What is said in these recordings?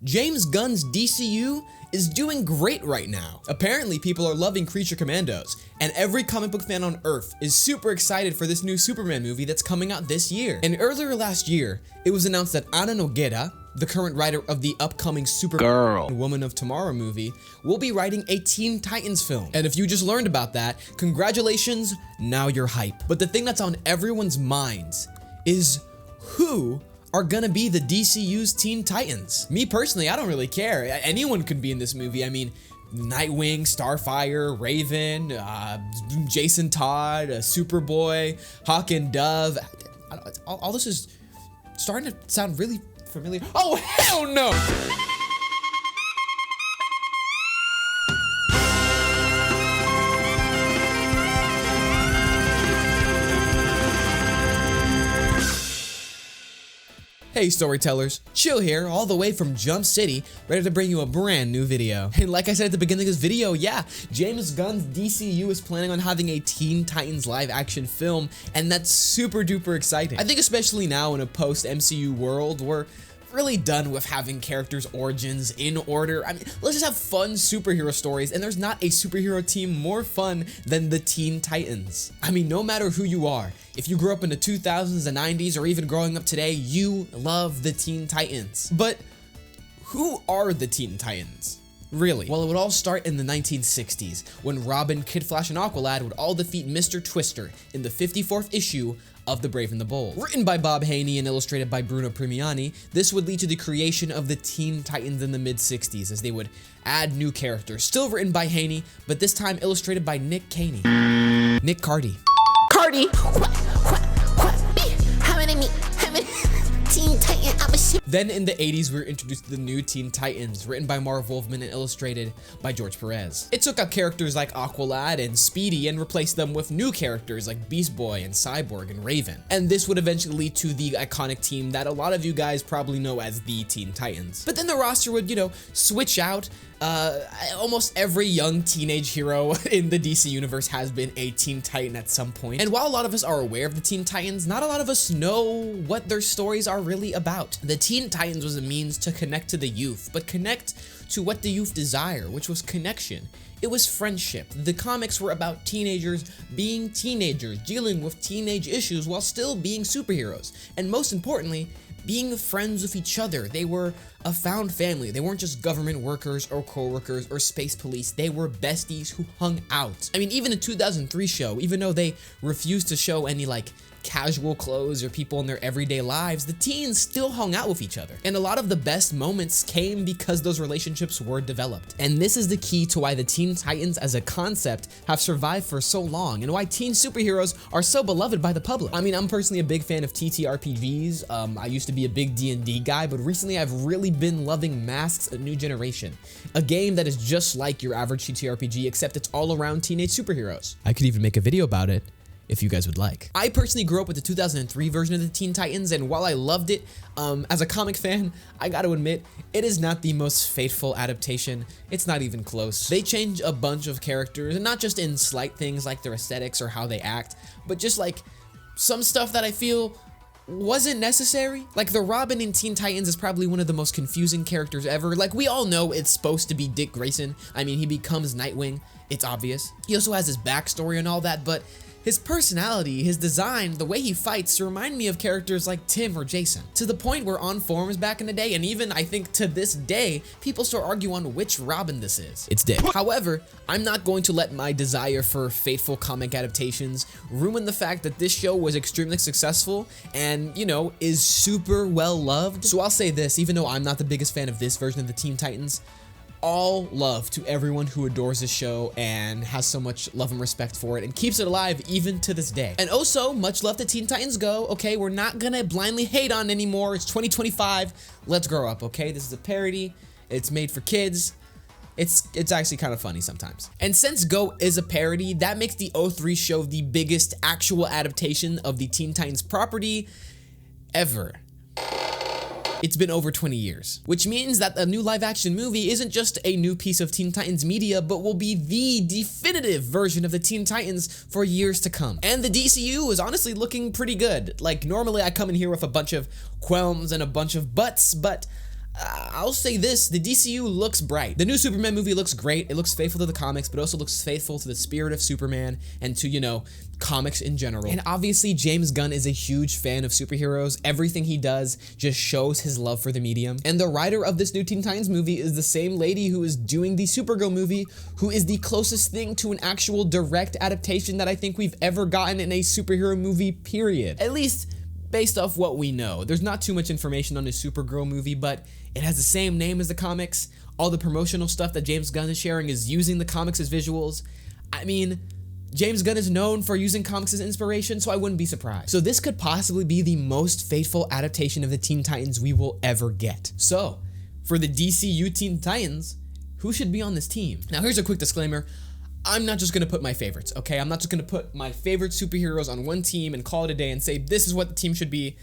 James Gunn's DCU is doing great right now. Apparently, people are loving Creature Commandos, and every comic book fan on Earth is super excited for this new Superman movie that's coming out this year. And earlier last year, it was announced that Ana Nogueira, the current writer of the upcoming Superman Woman of Tomorrow movie, will be writing a Teen Titans film. And if you just learned about that, congratulations, now you're hype. But the thing that's on everyone's minds is who are gonna be the DCU's Teen Titans. Me personally, I don't really care. Anyone could be in this movie. I mean, Nightwing, Starfire, Raven, Jason Todd, Superboy, Hawk and Dove. All this is starting to sound really familiar. Oh, hell no! Hey storytellers, Chill here, all the way from Jump City, ready to bring you a brand new video. And like I said at the beginning of this video, yeah, James Gunn's DCU is planning on having a Teen Titans live action film, and that's super duper exciting. I think especially now in a post-MCU world, we're really done with having characters' origins in order. I mean, let's just have fun superhero stories, and there's not a superhero team more fun than the Teen Titans. I mean, no matter who you are, if you grew up in the 2000s and 90s, or even growing up today, you love the Teen Titans. But who are the Teen Titans? Really? Well, it would all start in the 1960s, when Robin, Kid Flash, and Aqualad would all defeat Mr. Twister in the 54th issue of The Brave and the Bold. Written by Bob Haney and illustrated by Bruno Premiani, this would lead to the creation of the Teen Titans in the mid-60s, as they would add new characters, still written by Haney, but this time illustrated by Nick Caney. Nick Cardy. Cardi. How many Teen Titan? Then in the 80s, we were introduced to the new Teen Titans, written by Marv Wolfman and illustrated by George Perez. It took out characters like Aqualad and Speedy and replaced them with new characters like Beast Boy and Cyborg and Raven. And this would eventually lead to the iconic team that a lot of you guys probably know as the Teen Titans. But then the roster would, switch out. Almost every young teenage hero in the DC universe has been a Teen Titan at some point. And while a lot of us are aware of the Teen Titans, not a lot of us know what their stories are really about. The Teen Titans was a means to connect to the youth, but connect to what the youth desire, which was connection. It was friendship. The comics were about teenagers being teenagers, dealing with teenage issues while still being superheroes. And most importantly, being friends with each other. They were a found family. They weren't just government workers or co-workers or space police. They were besties who hung out. I mean, even the 2003 show, even though they refused to show any casual clothes or people in their everyday lives, the teens still hung out with each other. And a lot of the best moments came because those relationships were developed. And this is the key to why the Teen Titans as a concept have survived for so long, and why teen superheroes are so beloved by the public. I mean, I'm personally a big fan of TTRPGs. I used to be a big D&D guy, but recently I've really been loving Masks: A New Generation, a game that is just like your average TTRPG, except it's all around teenage superheroes. I could even make a video about it if you guys would like. I personally grew up with the 2003 version of the Teen Titans, and while I loved it, as a comic fan, I gotta admit, it is not the most faithful adaptation. It's not even close. They change a bunch of characters, and not just in slight things like their aesthetics or how they act, but just some stuff that I feel wasn't necessary. Like the Robin in Teen Titans is probably one of the most confusing characters ever. We all know it's supposed to be Dick Grayson. I mean, he becomes Nightwing. It's obvious. He also has his backstory and all that, but his personality, his design, the way he fights remind me of characters like Tim or Jason, to the point where on forums back in the day, and even I think to this day, people still argue on which Robin this is. It's Dick. However, I'm not going to let my desire for faithful comic adaptations ruin the fact that this show was extremely successful and, is super well loved. So I'll say this, even though I'm not the biggest fan of this version of the Teen Titans, all love to everyone who adores this show and has so much love and respect for it and keeps it alive even to this day. And also, much love to Teen Titans Go. Okay, we're not gonna blindly hate on anymore. It's 2025. Let's grow up, okay? This is a parody. It's made for kids. It's actually kind of funny sometimes. And since Go is a parody, that makes the 03 show the biggest actual adaptation of the Teen Titans property ever. It's been over 20 years, which means that a new live-action movie isn't just a new piece of Teen Titans media, but will be the definitive version of the Teen Titans for years to come. And the DCU is honestly looking pretty good. Normally I come in here with a bunch of qualms and a bunch of buts, but I'll say this, the DCU looks bright. The new Superman movie looks great. It looks faithful to the comics, but also looks faithful to the spirit of Superman and to, you know, comics in general. And obviously, James Gunn is a huge fan of superheroes. Everything he does just shows his love for the medium. And the writer of this new Teen Titans movie is the same lady who is doing the Supergirl movie, who is the closest thing to an actual direct adaptation that I think we've ever gotten in a superhero movie, period. At least based off what we know. There's not too much information on the Supergirl movie, but it has the same name as the comics. All the promotional stuff that James Gunn is sharing is using the comics as visuals. I mean, James Gunn is known for using comics as inspiration, so I wouldn't be surprised. So this could possibly be the most faithful adaptation of the Teen Titans we will ever get. So, for the DCU Teen Titans, who should be on this team? Now here's a quick disclaimer. I'm not just gonna put my favorites, okay? I'm not just gonna put my favorite superheroes on one team and call it a day and say this is what the team should be,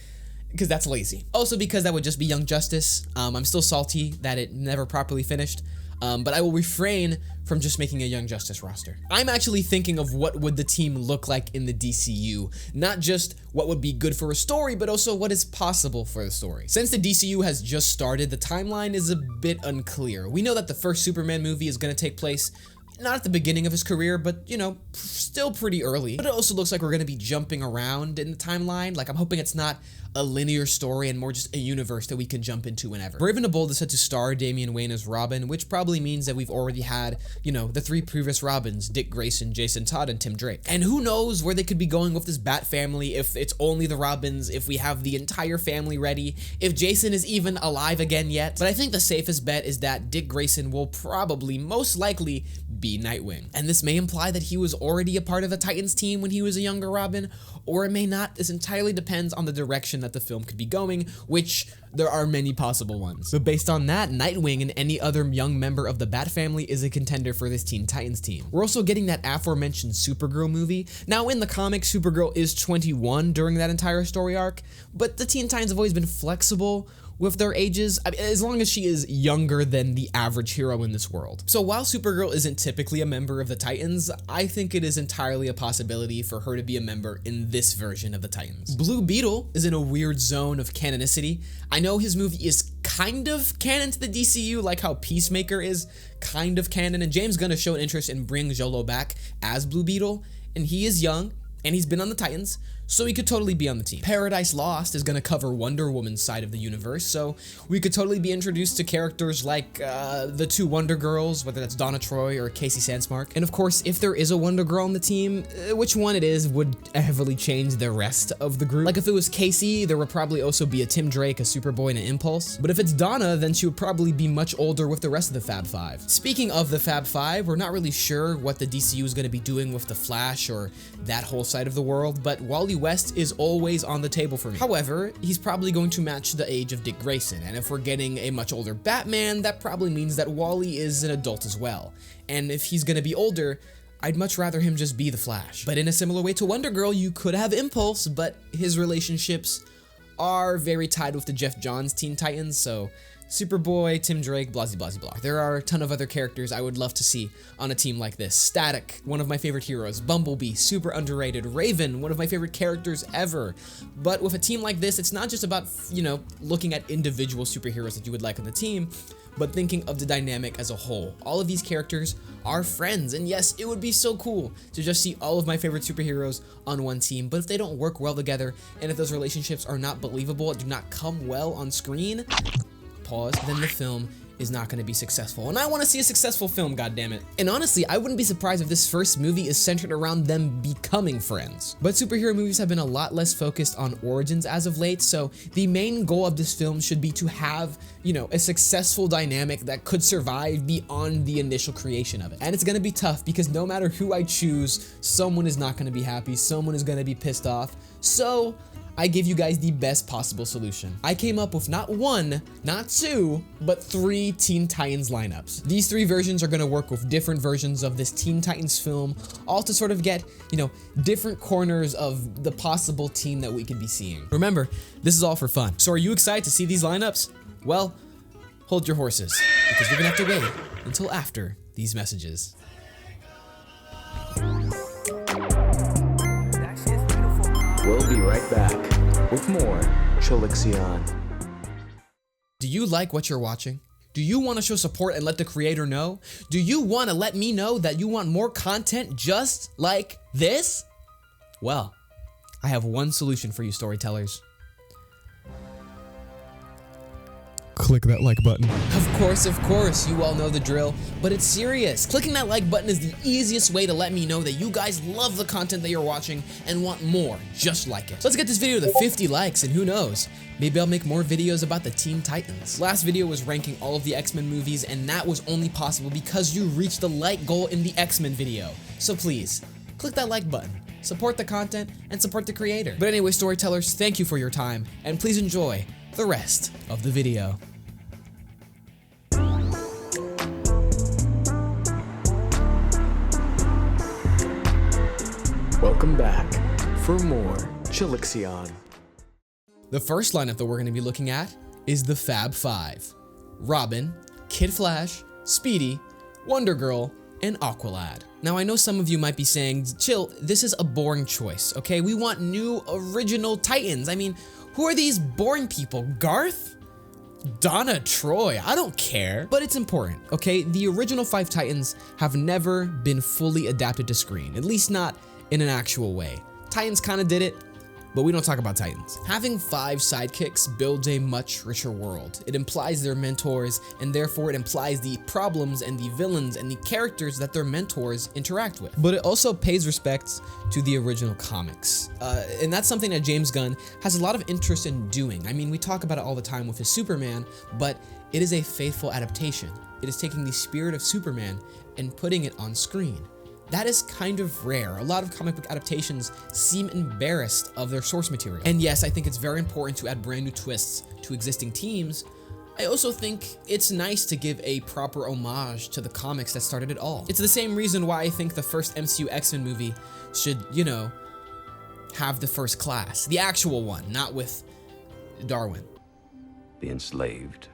because that's lazy. Also because that would just be Young Justice. I'm still salty that it never properly finished, but I will refrain from just making a Young Justice roster. I'm actually thinking of what would the team look like in the DCU, not just what would be good for a story, but also what is possible for the story. Since the DCU has just started, the timeline is a bit unclear. We know that the first Superman movie is gonna take place not at the beginning of his career, but, you know, still pretty early. But it also looks like we're gonna be jumping around in the timeline. Like, I'm hoping it's not a linear story and more just a universe that we can jump into whenever. Brave and the Bold is set to star Damian Wayne as Robin, which probably means that we've already had, you know, the three previous Robins, Dick Grayson, Jason Todd, and Tim Drake. And who knows where they could be going with this Bat family, if it's only the Robins, if we have the entire family ready, if Jason is even alive again yet. But I think the safest bet is that Dick Grayson will probably, most likely, be Nightwing. And this may imply that he was already a part of the Titans team when he was a younger Robin, or it may not. This entirely depends on the direction that the film could be going, which there are many possible ones. But based on that, Nightwing and any other young member of the Bat family is a contender for this Teen Titans team. We're also getting that aforementioned Supergirl movie. Now in the comics, Supergirl is 21 during that entire story arc, but the Teen Titans have always been flexible with their ages, I mean, as long as she is younger than the average hero in this world. So while Supergirl isn't typically a member of the Titans, I think it is entirely a possibility for her to be a member in this version of the Titans. Blue Beetle is in a weird zone of canonicity. I know his movie is kind of canon to the DCU, like how Peacemaker is kind of canon, and James Gunn has shown interest in bringing Jolo back as Blue Beetle, and he is young, and he's been on the Titans, so he could totally be on the team. Paradise Lost is going to cover Wonder Woman's side of the universe, so we could totally be introduced to characters like the two Wonder Girls, whether that's Donna Troy or Casey Sandsmark. And of course, if there is a Wonder Girl on the team, which one it is would heavily change the rest of the group. Like if it was Casey, there would probably also be a Tim Drake, a Superboy, and an Impulse. But if it's Donna, then she would probably be much older with the rest of the Fab Five. Speaking of the Fab Five, we're not really sure what the DCU is going to be doing with the Flash or that whole side of the world, but Wally West is always on the table for me. However, he's probably going to match the age of Dick Grayson, and if we're getting a much older Batman, that probably means that Wally is an adult as well. And if he's gonna be older, I'd much rather him just be the Flash. But in a similar way to Wonder Girl, you could have Impulse, but his relationships are very tied with the Jeff Johns Teen Titans, so Superboy, Tim Drake, blah, blah, blah, blah. There are a ton of other characters I would love to see on a team like this. Static, one of my favorite heroes. Bumblebee, super underrated. Raven, one of my favorite characters ever. But with a team like this, it's not just about, you know, looking at individual superheroes that you would like on the team, but thinking of the dynamic as a whole. All of these characters are friends, and yes, it would be so cool to just see all of my favorite superheroes on one team, but if they don't work well together, and if those relationships are not believable, do not come well on screen, pause, then the film is not going to be successful. And I want to see a successful film, goddammit. And honestly, I wouldn't be surprised if this first movie is centered around them becoming friends. But superhero movies have been a lot less focused on origins as of late, so the main goal of this film should be to have, you know, a successful dynamic that could survive beyond the initial creation of it. And it's going to be tough because no matter who I choose, someone is not going to be happy, someone is going to be pissed off. So I give you guys the best possible solution. I came up with not one, not two, but 3 Teen Titans lineups. These 3 versions are gonna work with different versions of this Teen Titans film, all to sort of get, you know, different corners of the possible team that we could be seeing. Remember, this is all for fun. So are you excited to see these lineups? Well, hold your horses, because you're gonna have to wait until after these messages. We'll be right back with more Chillixion. Do you like what you're watching? Do you want to show support and let the creator know? Do you want to let me know that you want more content just like this? Well, I have one solution for you storytellers. Click that like button. Of course, you all know the drill, but it's serious. Clicking that like button is the easiest way to let me know that you guys love the content that you're watching and want more just like it. So let's get this video to 50 likes, and who knows, maybe I'll make more videos about the Teen Titans. Last video was ranking all of the X-Men movies, and that was only possible because you reached the like goal in the X-Men video. So please, click that like button, support the content, and support the creator. But anyway, storytellers, thank you for your time, and please enjoy the rest of the video. Welcome back for more Chillixion. The first lineup that we're going to be looking at is the Fab Five: Robin, Kid Flash, Speedy, Wonder Girl, and Aqualad. Now I know some of you might be saying, chill, this is a boring choice, okay? We want new original Titans. I mean, who are these boring people? Garth? Donna Troy, I don't care. But it's important, okay? The original 5 Titans have never been fully adapted to screen, at least not in an actual way. Titans kind of did it, but we don't talk about Titans. Having 5 sidekicks builds a much richer world. It implies their mentors, and therefore it implies the problems and the villains and the characters that their mentors interact with. But it also pays respect to the original comics. And that's something that James Gunn has a lot of interest in doing. I mean, we talk about it all the time with his Superman, but it is a faithful adaptation. It is taking the spirit of Superman and putting it on screen. That is kind of rare. A lot of comic book adaptations seem embarrassed of their source material. And yes, I think it's very important to add brand new twists to existing teams. I also think it's nice to give a proper homage to the comics that started it all. It's the same reason why I think the first MCU X-Men movie should, you know, have the first class. The actual one, not with Darwin. The enslaved.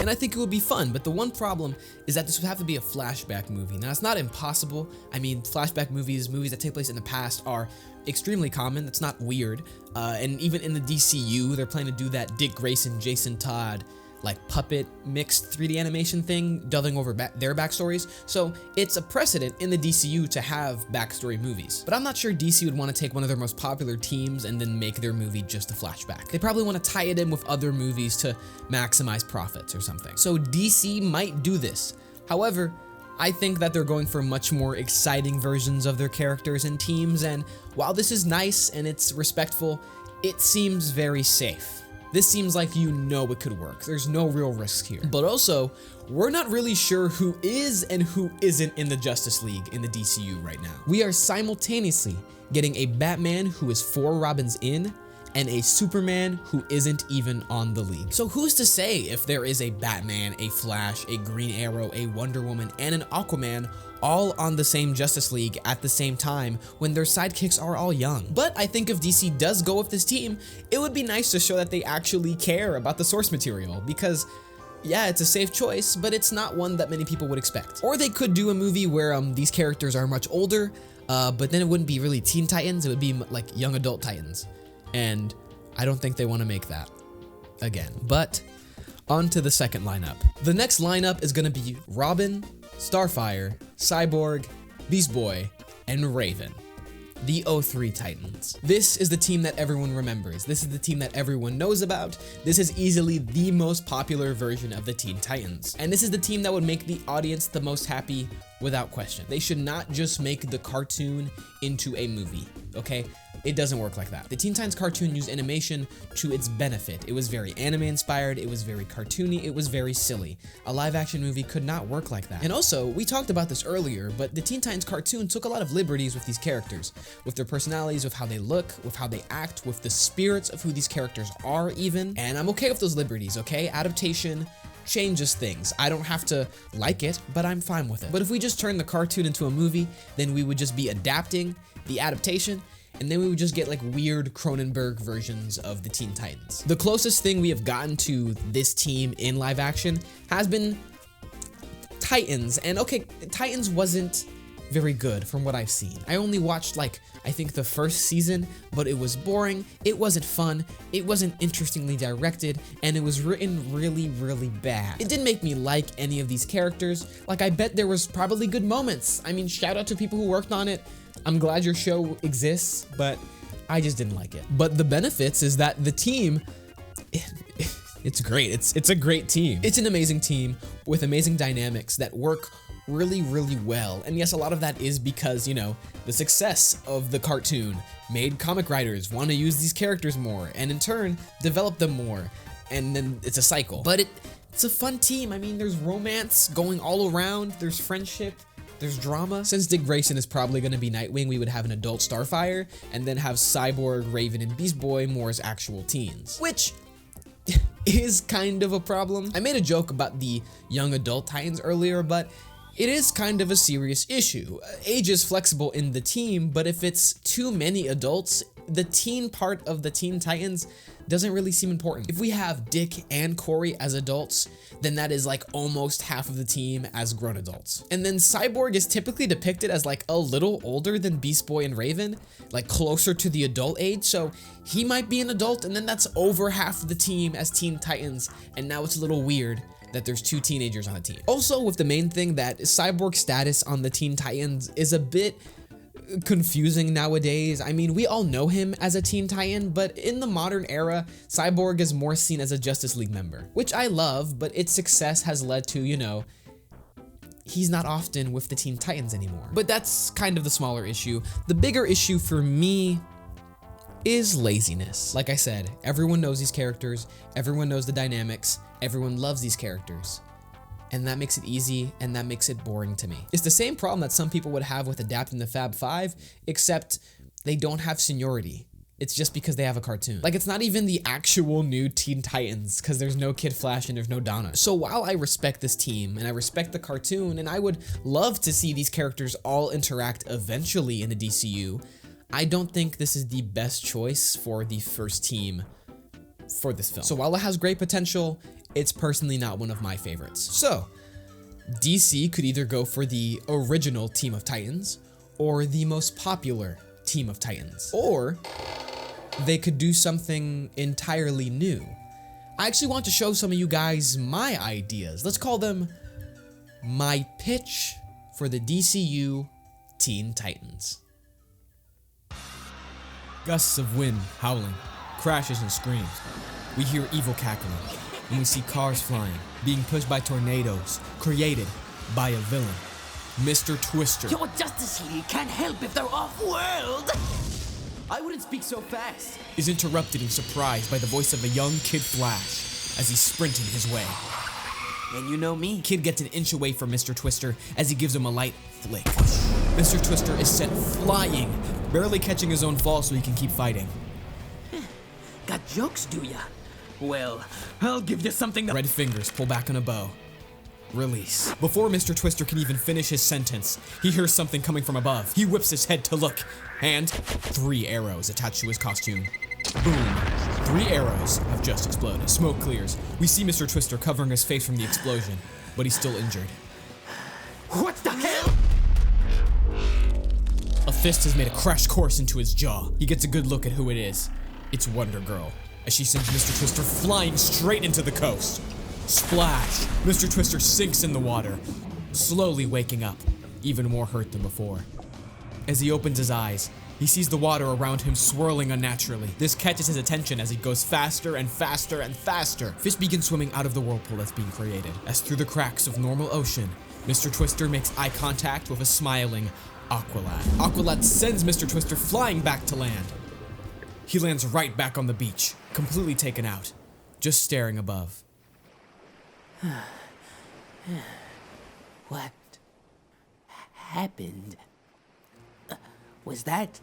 And I think it would be fun, but the one problem is that this would have to be a flashback movie. Now, it's not impossible. I mean, flashback movies that take place in the past, are extremely common. That's not weird. And even in the DCU, they're planning to do that Dick Grayson, Jason Todd, like puppet mixed 3D animation thing, delving over their backstories. So it's a precedent in the DCU to have backstory movies. But I'm not sure DC would want to take one of their most popular teams and then make their movie just a flashback. They probably want to tie it in with other movies to maximize profits or something. So DC might do this. However, I think that they're going for much more exciting versions of their characters and teams, and while this is nice and it's respectful, it seems very safe. This seems like you know it could work. There's no real risk here. But also, we're not really sure who is and who isn't in the Justice League in the DCU right now. We are simultaneously getting a Batman who is 4 Robins in, and a Superman who isn't even on the league. So who's to say if there is a Batman, a Flash, a Green Arrow, a Wonder Woman, and an Aquaman all on the same Justice League at the same time when their sidekicks are all young? But I think if DC does go with this team, it would be nice to show that they actually care about the source material, because yeah, it's a safe choice, but it's not one that many people would expect. Or they could do a movie where these characters are much older, but then it wouldn't be really Teen Titans, it would be like young adult Titans. And I don't think they want to make that again. But on to the second lineup. The next lineup is going to be Robin, Starfire, Cyborg, Beast Boy, and Raven. The 03 Titans. This is the team that everyone remembers. This is the team that everyone knows about. This is easily the most popular version of the Teen Titans. And this is the team that would make the audience the most happy without question. They should not just make the cartoon into a movie, okay? It doesn't work like that. The Teen Titans cartoon used animation to its benefit. It was very anime inspired, it was very cartoony, it was very silly. A live action movie could not work like that. And also, we talked about this earlier, but the Teen Titans cartoon took a lot of liberties with these characters, with their personalities, with how they look, with how they act, with the spirits of who these characters are even. And I'm okay with those liberties, okay? Adaptation changes things. I don't have to like it, but I'm fine with it. But if we just turn the cartoon into a movie, then we would just be adapting the adaptation, and then we would just get like weird Cronenberg versions of the Teen Titans. The closest thing we have gotten to this team in live action has been Titans. And okay, Titans wasn't very good from what I've seen. I only watched like, I think the first season, but it was boring, it wasn't fun, it wasn't interestingly directed, and it was written really, really bad. It didn't make me like any of these characters. Like, I bet there was probably good moments. I mean, shout out to people who worked on it. I'm glad your show exists, but I just didn't like it. But the benefits is that the team, it's great. It's a great team. It's an amazing team with amazing dynamics that work really, really well. And yes, a lot of that is because, you know, the success of the cartoon made comic writers want to use these characters more and in turn develop them more. And then it's a cycle. But it's a fun team. I mean, there's romance going all around. There's friendship. There's drama. Since Dick Grayson is probably going to be Nightwing, we would have an adult Starfire and then have Cyborg, Raven, and Beast Boy more as actual teens. Which is kind of a problem. I made a joke about the young adult Titans earlier, but it is kind of a serious issue. Age is flexible in the team, but if it's too many adults, the teen part of the Teen Titans doesn't really seem important. If we have Dick and Corey as adults, then that is like almost half of the team as grown adults. And then Cyborg is typically depicted as like a little older than Beast Boy and Raven, like closer to the adult age, so he might be an adult, and then that's over half of the team as Teen Titans, and now it's a little weird that there's two teenagers on a team. Also, with the main thing that Cyborg's status on the Teen Titans is a bit confusing nowadays. I mean, we all know him as a Teen Titan, but in the modern era, Cyborg is more seen as a Justice League member, which I love, but its success has led to, you know, he's not often with the Teen Titans anymore. But that's kind of the smaller issue. The bigger issue for me is laziness. Like I said, everyone knows these characters, everyone knows the dynamics, everyone loves these characters. And that makes it easy, and that makes it boring to me. It's the same problem that some people would have with adapting the Fab Five, except they don't have seniority. It's just because they have a cartoon. Like, it's not even the actual new Teen Titans, because there's no Kid Flash and there's no Donna. So while I respect this team, and I respect the cartoon, and I would love to see these characters all interact eventually in the DCU, I don't think this is the best choice for the first team for this film. So while it has great potential, it's personally not one of my favorites. So, DC could either go for the original Team of Titans, or the most popular Team of Titans, or they could do something entirely new. I actually want to show some of you guys my ideas. Let's call them my pitch for the DCU Teen Titans. Gusts of wind howling, crashes and screams. We hear evil cackling, and we see cars flying, being pushed by tornadoes, created by a villain. Mr. Twister Your Justice League can't help if they're off-world! I wouldn't speak so fast. is interrupted and surprised by the voice of a young Kid Flash as he's sprinting his way. And you know me. Kid gets an inch away from Mr. Twister as he gives him a light flick. Mr. Twister is sent flying, barely catching his own fall so he can keep fighting. Got jokes, do ya? Well, I'll give you something to— Red fingers pull back on a bow. Release. Before Mr. Twister can even finish his sentence, he hears something coming from above. He whips his head to look, and 3 arrows attached to his costume. Boom. 3 arrows have just exploded. Smoke clears. We see Mr. Twister covering his face from the explosion, but he's still injured. What the hell? A fist has made a crash course into his jaw. He gets a good look at who it is. It's Wonder Girl, as she sends Mr. Twister flying straight into the coast. Splash! Mr. Twister sinks in the water, slowly waking up, even more hurt than before. As he opens his eyes, he sees the water around him swirling unnaturally. This catches his attention as he goes faster and faster and faster. Fish begin swimming out of the whirlpool that's being created, as through the cracks of normal ocean, Mr. Twister makes eye contact with a smiling Aqualad. Aqualad sends Mr. Twister flying back to land. He lands right back on the beach, completely taken out, just staring above. What happened? Was that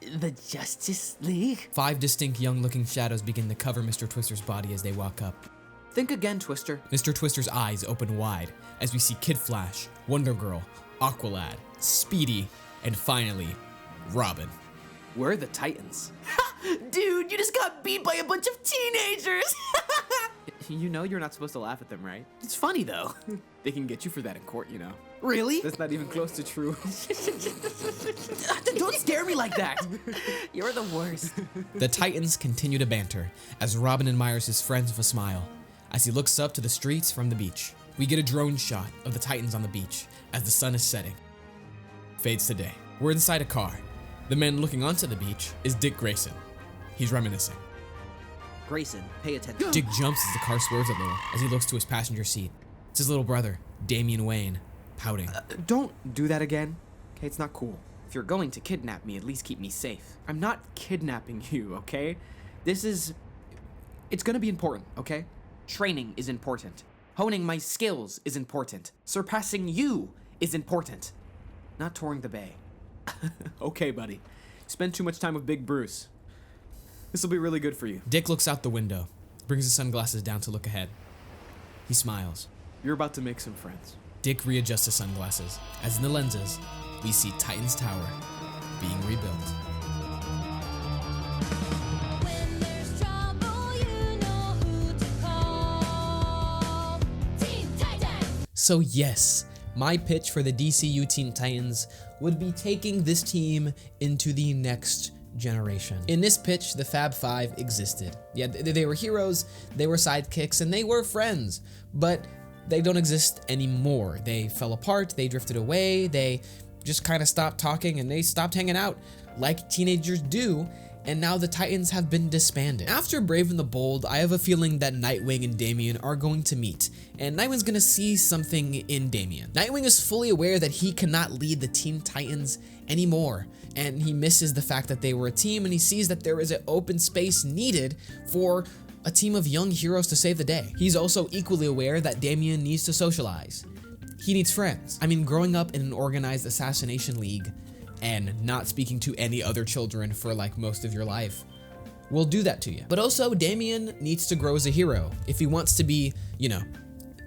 the Justice League? 5 distinct young-looking shadows begin to cover Mr. Twister's body as they walk up. Think again, Twister. Mr. Twister's eyes open wide as we see Kid Flash, Wonder Girl, Aqualad, Speedy, and finally, Robin. We're the Titans. Dude, you just got beat by a bunch of teenagers. You know you're not supposed to laugh at them, right? It's funny though. They can get you for that in court, you know. Really? That's not even close to true. Don't scare me like that. You're the worst. The Titans continue to banter as Robin admires his friends with a smile as he looks up to the streets from the beach. We get a drone shot of the Titans on the beach as the sun is setting. Fades to day. We're inside a car. The man looking onto the beach is Dick Grayson. He's reminiscing. Grayson, pay attention. Dick jumps as the car swerves a little as he looks to his passenger seat. It's his little brother, Damian Wayne, pouting. Don't do that again. Okay, it's not cool. If you're going to kidnap me, at least keep me safe. I'm not kidnapping you, okay? It's gonna be important, okay? Training is important. Honing my skills is important. Surpassing you is important. Not touring the bay. Okay, buddy. Spend too much time with Big Bruce. This will be really good for you. Dick looks out the window, brings his sunglasses down to look ahead. He smiles. You're about to make some friends. Dick readjusts his sunglasses, as in the lenses, we see Titan's Tower being rebuilt. When there's trouble, you know who to call. Teen Titans! So yes, my pitch for the DCU Teen Titans would be taking this team into the next generation. In this pitch, the Fab Five existed. Yeah, they were heroes, they were sidekicks, and they were friends, but they don't exist anymore. They fell apart, they drifted away, they just kind of stopped talking, and they stopped hanging out like teenagers do, and now the Titans have been disbanded. After Brave and the Bold, I have a feeling that Nightwing and Damian are going to meet, and Nightwing's gonna see something in Damian. Nightwing is fully aware that he cannot lead the Teen Titans anymore, and he misses the fact that they were a team, and he sees that there is an open space needed for a team of young heroes to save the day. He's also equally aware that Damian needs to socialize. He needs friends. I mean, growing up in an organized assassination league and not speaking to any other children for like most of your life will do that to you. But also, Damian needs to grow as a hero. If he wants to be, you know,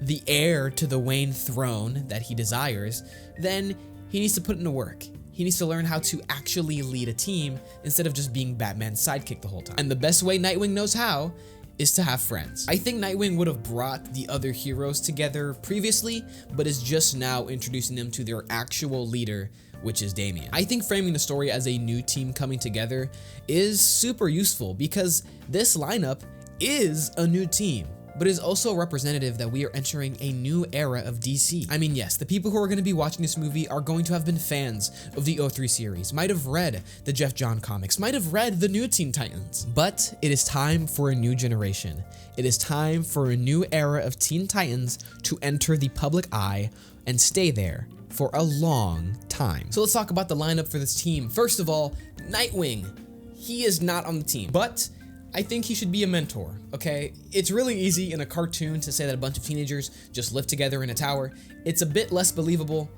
the heir to the Wayne throne that he desires, then he needs to put into work. He needs to learn how to actually lead a team instead of just being Batman's sidekick the whole time. And the best way Nightwing knows how is to have friends. I think Nightwing would have brought the other heroes together previously, but is just now introducing them to their actual leader, which is Damian. I think framing the story as a new team coming together is super useful because this lineup is a new team, but is also representative that we are entering a new era of DC. I mean, yes, the people who are going to be watching this movie are going to have been fans of the 03 series, might have read the Jeff John comics, might have read the new Teen Titans, but it is time for a new generation. It is time for a new era of Teen Titans to enter the public eye and stay there for a long time. So let's talk about the lineup for this team. First of all, Nightwing. He is not on the team, but I think he should be a mentor, okay? It's really easy in a cartoon to say that a bunch of teenagers just live together in a tower. It's a bit less believable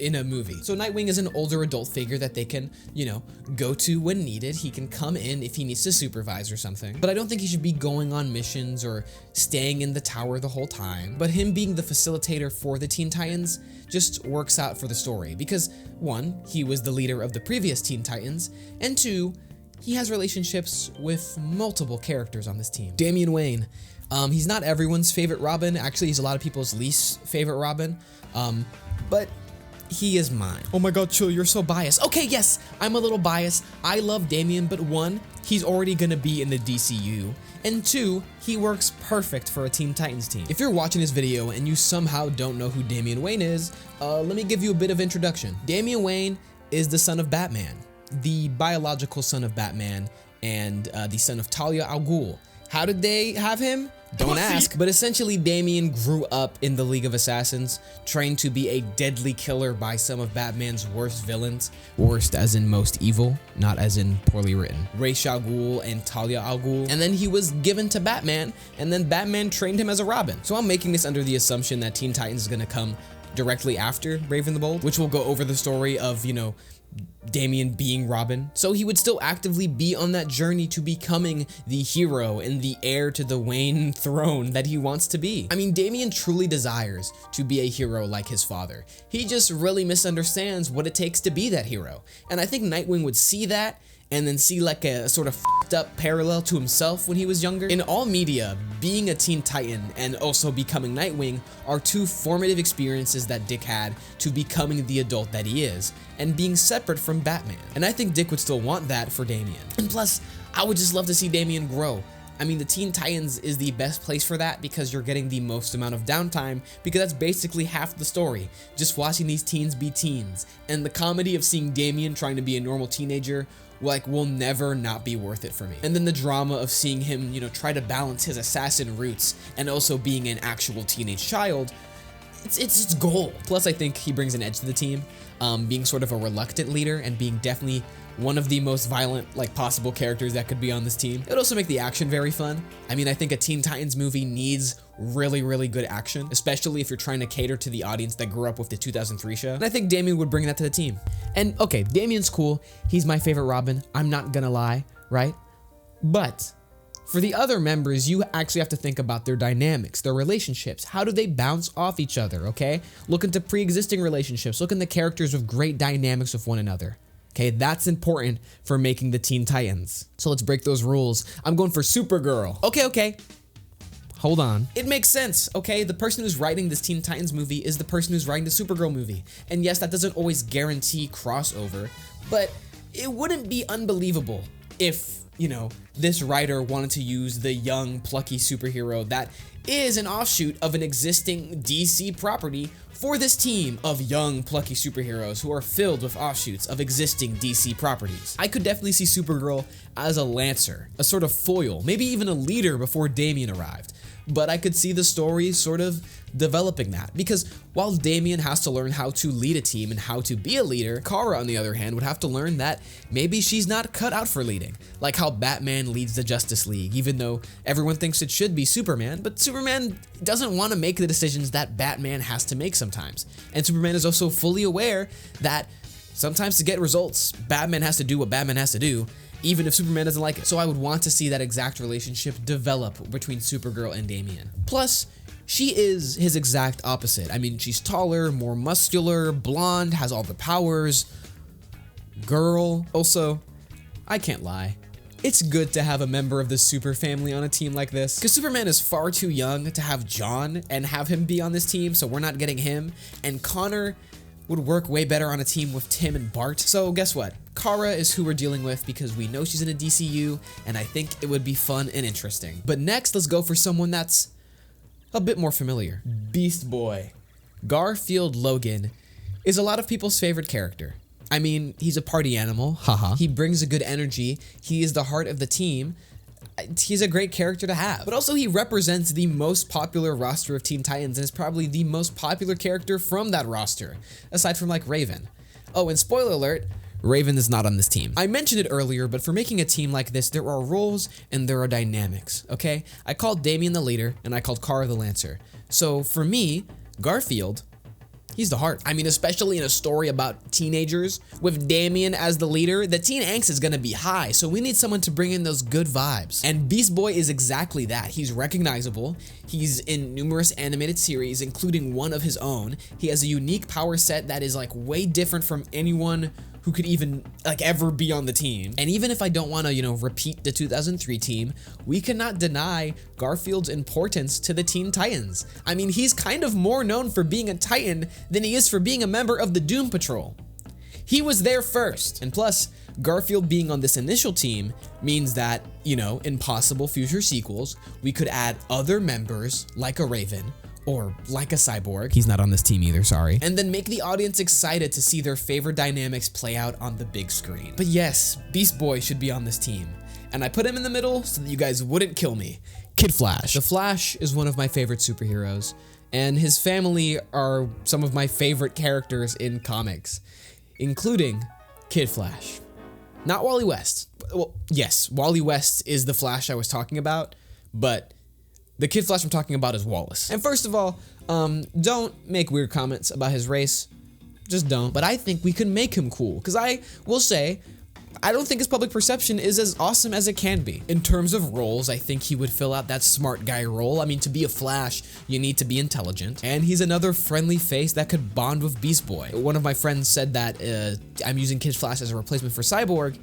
in a movie. So Nightwing is an older adult figure that they can, you know, go to when needed. He can come in if he needs to supervise or something. But I don't think he should be going on missions or staying in the tower the whole time. But him being the facilitator for the Teen Titans just works out for the story because, one, he was the leader of the previous Teen Titans, and two, he has relationships with multiple characters on this team. Damian Wayne, he's not everyone's favorite Robin. Actually, he's a lot of people's least favorite Robin, but he is mine. Oh my god, Chill, you're so biased. Okay, yes, I'm a little biased. I love Damian, but one, he's already gonna be in the DCU, and two, he works perfect for a Teen Titans team. If you're watching this video and you somehow don't know who Damian Wayne is, let me give you a bit of introduction. Damian Wayne is the son of Batman, the biological son of Batman, and the son of Talia al Ghul. How did they have him? Don't ask. But essentially, Damian grew up in the League of Assassins, trained to be a deadly killer by some of Batman's worst villains. Worst as in most evil, not as in poorly written. Ra's al Ghul and Talia al Ghul. And then he was given to Batman, and then Batman trained him as a Robin. So I'm making this under the assumption that Teen Titans is gonna come directly after Brave and the Bold, which will go over the story of, you know, Damian being Robin, so he would still actively be on that journey to becoming the hero and the heir to the Wayne throne that he wants to be. I mean, Damian truly desires to be a hero like his father. He just really misunderstands what it takes to be that hero. And I think Nightwing would see that and then see like a sort of f***ed up parallel to himself when he was younger. In all media, being a Teen Titan and also becoming Nightwing are two formative experiences that Dick had to becoming the adult that he is and being separate from Batman. And I think Dick would still want that for Damian. And plus, I would just love to see Damian grow. I mean, the Teen Titans is the best place for that because you're getting the most amount of downtime, because that's basically half the story, just watching these teens be teens. And the comedy of seeing Damian trying to be a normal teenager will never not be worth it for me. And then the drama of seeing him, try to balance his assassin roots and also being an actual teenage child, it's gold. Plus, I think he brings an edge to the team, being sort of a reluctant leader and being definitely one of the most violent possible characters that could be on this team. It would also make the action very fun. I mean, I think a Teen Titans movie needs really, really good action, especially if you're trying to cater to the audience that grew up with the 2003 show. And I think Damian would bring that to the team. And okay, Damian's cool. He's my favorite Robin. I'm not gonna lie, right? But for the other members, you actually have to think about their dynamics, their relationships. How do they bounce off each other, okay? Look into pre-existing relationships. Look into characters with great dynamics with one another. Okay, that's important for making the Teen Titans. So let's break those rules. I'm going for Supergirl. Okay. Hold on. It makes sense, okay? The person who's writing this Teen Titans movie is the person who's writing the Supergirl movie. And yes, that doesn't always guarantee crossover, but it wouldn't be unbelievable if, this writer wanted to use the young, plucky superhero that is an offshoot of an existing DC property for this team of young, plucky superheroes who are filled with offshoots of existing DC properties. I could definitely see Supergirl as a lancer, a sort of foil, maybe even a leader before Damian arrived. But I could see the story sort of developing that, because while Damian has to learn how to lead a team and how to be a leader, Kara, on the other hand, would have to learn that maybe she's not cut out for leading. Like how Batman leads the Justice League, even though everyone thinks it should be Superman, but Superman doesn't want to make the decisions that Batman has to make sometimes. And Superman is also fully aware that sometimes to get results, Batman has to do what Batman has to do, even if Superman doesn't like it. So I would want to see that exact relationship develop between Supergirl and Damian. Plus, she is his exact opposite. I mean, she's taller, more muscular, blonde, has all the powers. Girl. Also, I can't lie, it's good to have a member of the super family on a team like this, because Superman is far too young to have John and have him be on this team, so we're not getting him. And Connor would work way better on a team with Tim and Bart. So guess what? Kara is who we're dealing with because we know she's in a DCU, and I think it would be fun and interesting. But next, let's go for someone that's a bit more familiar. Beast Boy. Garfield Logan is a lot of people's favorite character. I mean, he's a party animal, haha. He brings a good energy. He is the heart of the team. He's a great character to have. But also, he represents the most popular roster of Teen Titans and is probably the most popular character from that roster, aside from Raven. Oh, and spoiler alert, Raven is not on this team. I mentioned it earlier, but for making a team like this, there are roles and there are dynamics, okay? I called Damian the leader and I called Kara the lancer. So for me, Garfield, he's the heart. I mean, especially in a story about teenagers with Damian as the leader, the teen angst is gonna be high, so we need someone to bring in those good vibes. And Beast Boy is exactly that. He's recognizable. He's in numerous animated series, including one of his own. He has a unique power set that is way different from anyone who could even ever be on the team. And even if I don't want to, repeat the 2003 team, we cannot deny Garfield's importance to the Teen Titans. I mean, he's kind of more known for being a Titan than he is for being a member of the Doom Patrol. He was there first. And plus, Garfield being on this initial team means that, in possible future sequels, we could add other members like a Raven, or like a Cyborg. He's not on this team either, sorry. And then make the audience excited to see their favorite dynamics play out on the big screen. But yes, Beast Boy should be on this team. And I put him in the middle so that you guys wouldn't kill me. Kid Flash. The Flash is one of my favorite superheroes, and his family are some of my favorite characters in comics, including Kid Flash. Not Wally West. Well, yes, Wally West is the Flash I was talking about, but the Kid Flash I'm talking about is Wallace. And first of all, don't make weird comments about his race. Just don't. But I think we can make him cool, because I will say, I don't think his public perception is as awesome as it can be. In terms of roles, I think he would fill out that smart guy role. I mean, to be a Flash, you need to be intelligent. And he's another friendly face that could bond with Beast Boy. One of my friends said that I'm using Kid Flash as a replacement for Cyborg.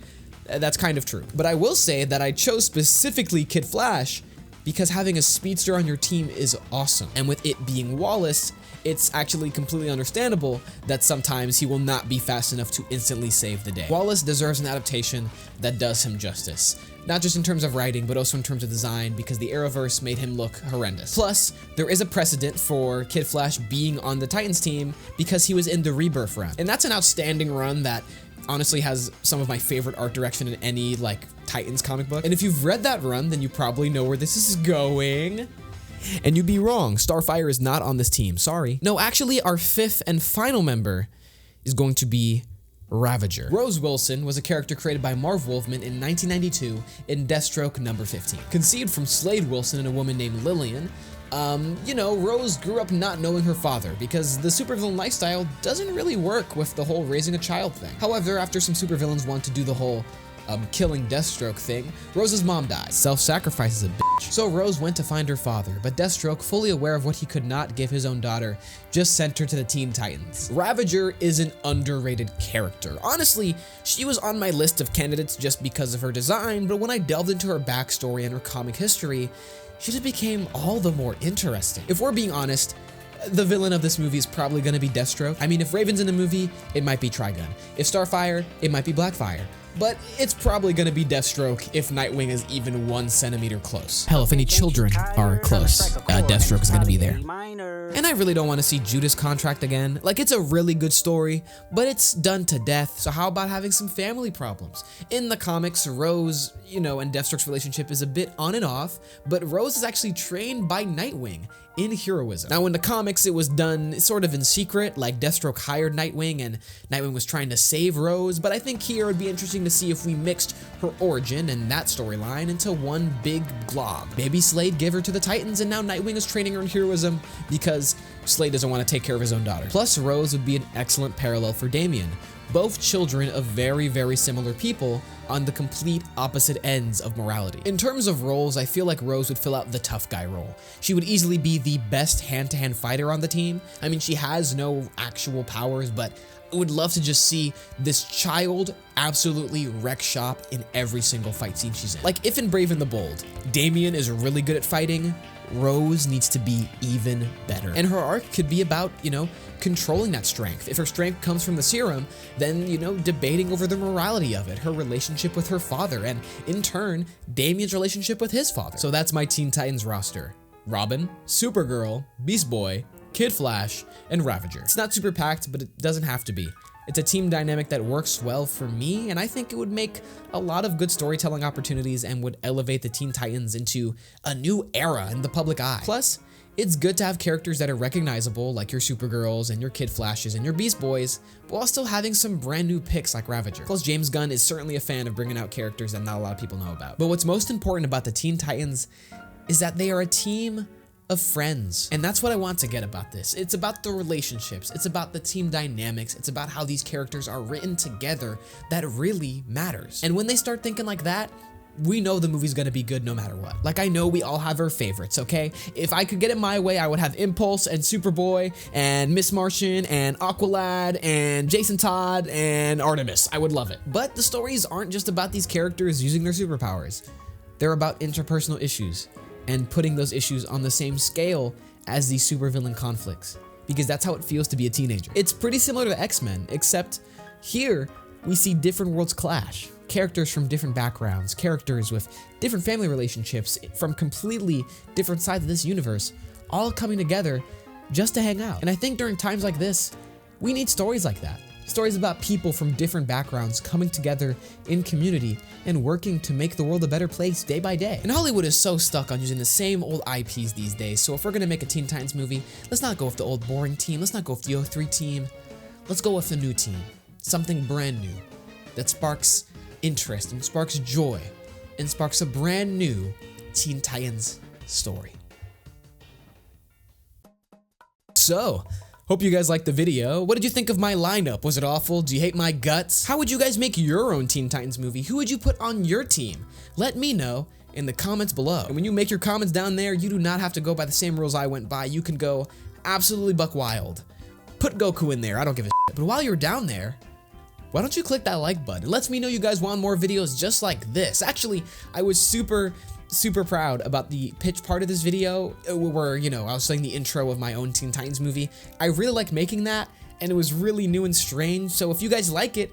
That's kind of true. But I will say that I chose specifically Kid Flash because having a speedster on your team is awesome. And with it being Wallace, it's actually completely understandable that sometimes he will not be fast enough to instantly save the day. Wallace deserves an adaptation that does him justice. Not just in terms of writing, but also in terms of design, because the Arrowverse made him look horrendous. Plus, there is a precedent for Kid Flash being on the Titans team because he was in the Rebirth run. And that's an outstanding run that honestly has some of my favorite art direction in any, like, Titans comic book. And if you've read that run, then you probably know where this is going. And you'd be wrong, Starfire is not on this team, sorry. No, actually, our fifth and final member is going to be Ravager. Rose Wilson was a character created by Marv Wolfman in 1992 in Deathstroke number 15. Conceived from Slade Wilson and a woman named Lillian, you know, Rose grew up not knowing her father because the supervillain lifestyle doesn't really work with the whole raising a child thing. However, after some supervillains want to do the whole killing Deathstroke thing, Rose's mom dies. Self-sacrifice is a bitch. So Rose went to find her father, but Deathstroke, fully aware of what he could not give his own daughter, just sent her to the Teen Titans. Ravager is an underrated character. Honestly, she was on my list of candidates just because of her design, but when I delved into her backstory and her comic history, she just became all the more interesting. If we're being honest, the villain of this movie is probably gonna be Deathstroke. I mean, if Raven's in the movie, it might be Trigun. If Starfire, it might be Blackfire. But it's probably gonna be Deathstroke if Nightwing is even 1 centimeter close. Hell, if any children are close, Deathstroke is gonna be there. And I really don't want to see Judas Contract again. Like, it's a really good story, but it's done to death, so how about having some family problems? In the comics, Rose, you know, and Deathstroke's relationship is a bit on and off, but Rose is actually trained by Nightwing in heroism. Now, in the comics, it was done sort of in secret, like Deathstroke hired Nightwing and Nightwing was trying to save Rose, but I think here it would be interesting to see if we mixed her origin and that storyline into one big glob. Baby Slade gave her to the Titans, and now Nightwing is training her in heroism because Slade doesn't want to take care of his own daughter. Plus, Rose would be an excellent parallel for Damian, both children of very, very similar people on the complete opposite ends of morality. In terms of roles, I feel like Rose would fill out the tough guy role. She would easily be the best hand-to-hand fighter on the team. I mean, she has no actual powers, but I would love to just see this child absolutely wreck shop in every single fight scene she's in. Like, if in Brave and the Bold, Damian is really good at fighting, Rose needs to be even better. And her arc could be about, you know, controlling that strength. If her strength comes from the serum, then, you know, debating over the morality of it, her relationship with her father, and in turn, Damian's relationship with his father. So that's my Teen Titans roster. Robin, Supergirl, Beast Boy, Kid Flash, and Ravager. It's not super packed, but it doesn't have to be. It's a team dynamic that works well for me, and I think it would make a lot of good storytelling opportunities and would elevate the Teen Titans into a new era in the public eye. Plus, it's good to have characters that are recognizable, like your Supergirls and your Kid Flashes and your Beast Boys, but while still having some brand new picks like Ravager. Plus, James Gunn is certainly a fan of bringing out characters that not a lot of people know about. But what's most important about the Teen Titans is that they are a team of friends. And that's what I want to get about this. It's about the relationships, it's about the team dynamics, it's about how these characters are written together that really matters. And when they start thinking like that, we know the movie's gonna be good no matter what. Like, I know we all have our favorites, okay? If I could get it my way, I would have Impulse and Superboy and Miss Martian and Aqualad and Jason Todd and Artemis. I would love it. But the stories aren't just about these characters using their superpowers. They're about interpersonal issues and putting those issues on the same scale as these supervillain conflicts, because that's how it feels to be a teenager. It's pretty similar to X-Men, except here we see different worlds clash. Characters from different backgrounds, characters with different family relationships from completely different sides of this universe, all coming together just to hang out. And I think during times like this, we need stories like that. Stories about people from different backgrounds coming together in community and working to make the world a better place day by day. And Hollywood is so stuck on using the same old IPs these days, so if we're gonna make a Teen Titans movie, let's not go with the old boring team, let's not go with the 03 team, let's go with the new team. Something brand new that sparks interest and sparks joy and sparks a brand new Teen Titans story. So, Hope you guys liked the video. What did you think of my lineup? Was it awful? Do you hate my guts? How would you guys make your own Teen Titans movie? Who would you put on your team? Let me know in the comments below. And when you make your comments down there, you do not have to go by the same rules I went by. You can go absolutely buck wild. Put Goku in there, I don't give a shit. But while you're down there, why don't you click that like button? It lets me know you guys want more videos just like this. Actually, I was super proud about the pitch part of this video where, you know, I was saying the intro of my own Teen Titans movie. I really liked making that, and it was really new and strange. So if you guys like it,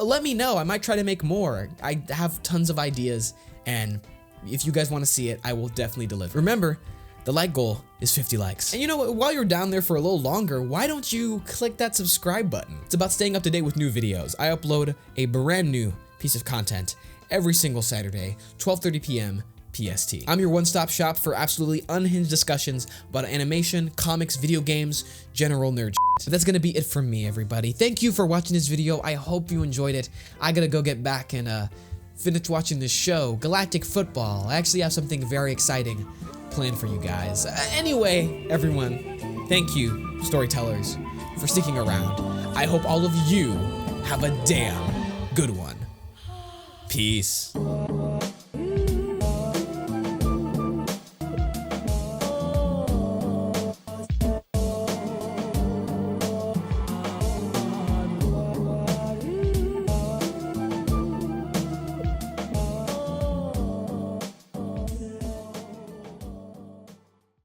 let me know. I might try to make more. I have tons of ideas, and if you guys want to see it, I will definitely deliver. Remember, the like goal is 50 likes. And you know what, while you're down there for a little longer, why don't you click that subscribe button? It's about staying up to date with new videos. I upload a brand new piece of content every single Saturday, 12:30 p.m. PST. I'm your one-stop shop for absolutely unhinged discussions about animation, comics, video games, general nerd shit. But that's gonna be it from me, everybody. Thank you for watching this video. I hope you enjoyed it. I gotta go get back and finish watching this show, Galactic Football. I actually have something very exciting planned for you guys. Anyway, everyone, thank you, storytellers, for sticking around. I hope all of you have a damn good one. Peace.